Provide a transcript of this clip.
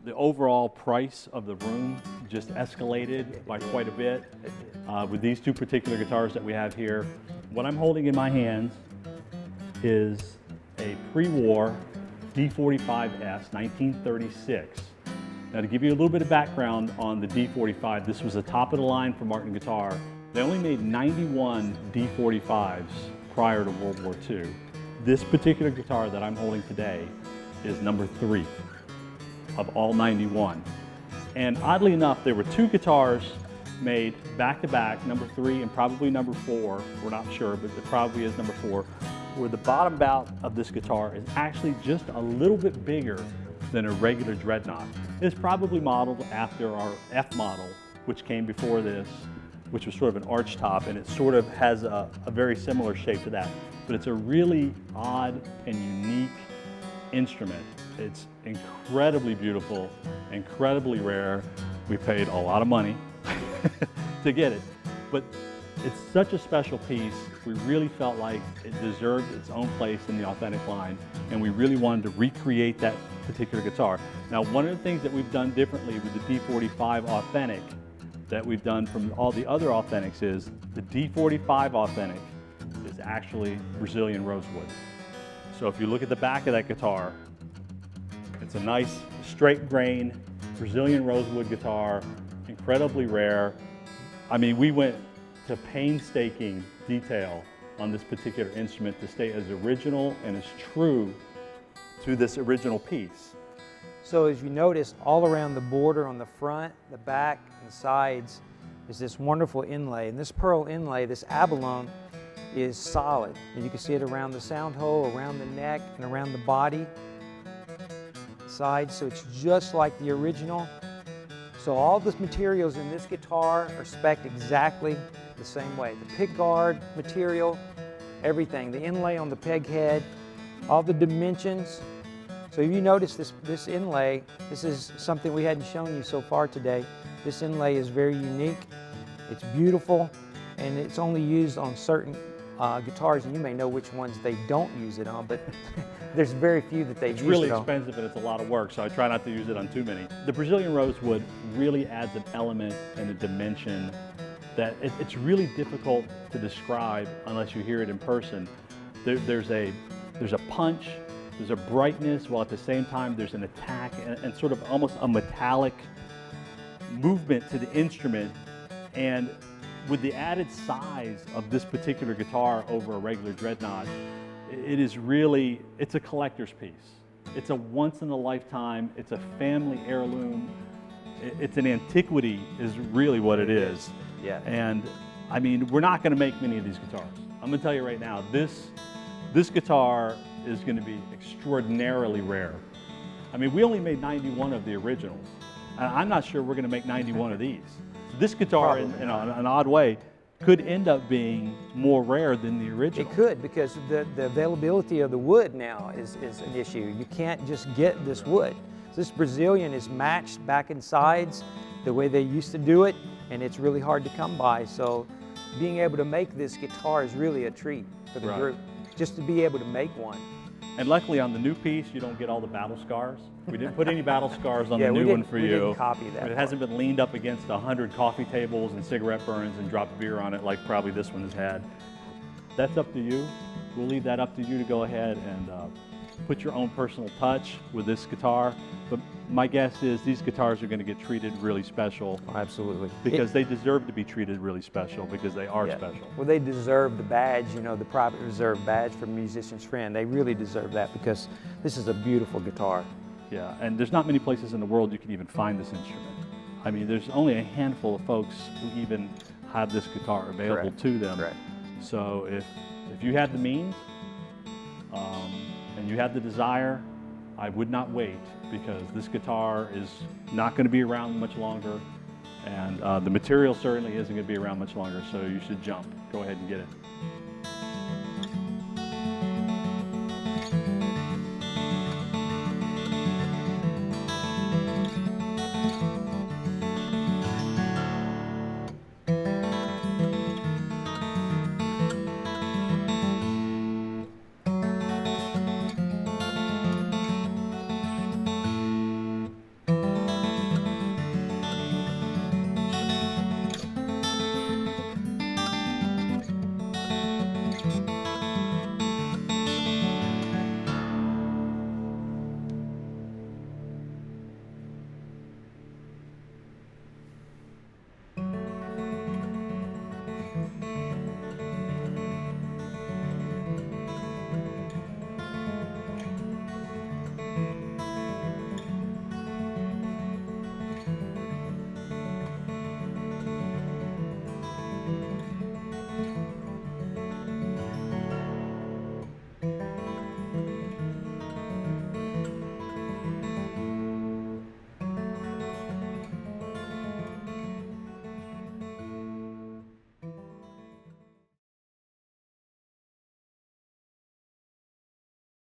The overall price of the room just escalated by quite a bit with these two particular guitars that we have here. What I'm holding in my hands is a pre-war D-45S 1936. Now, to give you a little bit of background on the D-45, this was the top of the line for Martin Guitar. They only made 91 D-45s prior to World War II. This particular guitar that I'm holding today is number 3 of all 91. And oddly enough, there were 2 guitars made back to back, number 3 and probably number 4, we're not sure, but it probably is number 4, where the bottom bout of this guitar is actually just a little bit bigger than a regular dreadnought. It's probably modeled after our F model, which came before this, which was sort of an arch top, and it sort of has a very similar shape to that. But it's a really odd and unique instrument. It's incredibly beautiful, incredibly rare. We paid a lot of money to get it, but it's such a special piece. We really felt like it deserved its own place in the Authentic line, and we really wanted to recreate that particular guitar. Now, one of the things that we've done differently with the D-45 Authentic that we've done from all the other Authentics is the D-45 Authentic is actually Brazilian rosewood. So if you look at the back of that guitar, it's a nice straight grain Brazilian rosewood guitar, incredibly rare. I mean, we went to painstaking detail on this particular instrument to stay as original and as true to this original piece. So as you notice, all around the border on the front, the back, and the sides is this wonderful inlay. And this pearl inlay, this abalone, is solid. And you can see it around the sound hole, around the neck, and around the body, sides. So it's just like the original. So all the materials in this guitar are spec'd exactly the same way. The pick guard material, everything, the inlay on the peg head, all the dimensions. So if you notice this inlay, this is something we hadn't shown you so far today. This inlay is very unique, it's beautiful, and it's only used on certain guitars, and you may know which ones they don't use it on, but there's very few that they've used it on. It's really expensive and it's a lot of work, so I try not to use it on too many. The Brazilian rosewood really adds an element and a dimension that it's really difficult to describe unless you hear it in person. There's a punch, there's a brightness, while at the same time there's an attack and sort of almost a metallic movement to the instrument. And with the added size of this particular guitar over a regular dreadnought, it is really, it's a collector's piece. It's a once in a lifetime, it's a family heirloom, it's an antiquity is really what it is. Yeah. And I mean, we're not going to make many of these guitars. I'm going to tell you right now, this guitar is going to be extraordinarily rare. I mean, we only made 91 of the originals. And I'm not sure we're going to make 91 of these. This guitar, in an odd way, could end up being more rare than the original. It could, because the availability of the wood now is an issue. You can't just get this wood. This Brazilian is matched back and sides the way they used to do it, and it's really hard to come by. So being able to make this guitar is really a treat for the group, just to be able to make one. And luckily on the new piece, you don't get all the battle scars. We didn't put any battle scars on the new one for you. We didn't copy that. It hasn't been leaned up against 100 coffee tables and cigarette burns and dropped beer on it like probably this one has had. That's up to you. We'll leave that up to you to go ahead and put your own personal touch with this guitar. But my guess is these guitars are going to get treated really special. Oh, absolutely. Because they deserve to be treated really special, because they are special. Well, they deserve the badge, you know, the private reserve badge for Musician's Friend. They really deserve that, because this is a beautiful guitar. Yeah, and there's not many places in the world you can even find this instrument. I mean, there's only a handful of folks who even have this guitar available to them. Correct. So if you had the means and you had the desire, I would not wait, because this guitar is not going to be around much longer, and the material certainly isn't going to be around much longer, so you should jump. Go ahead and get it.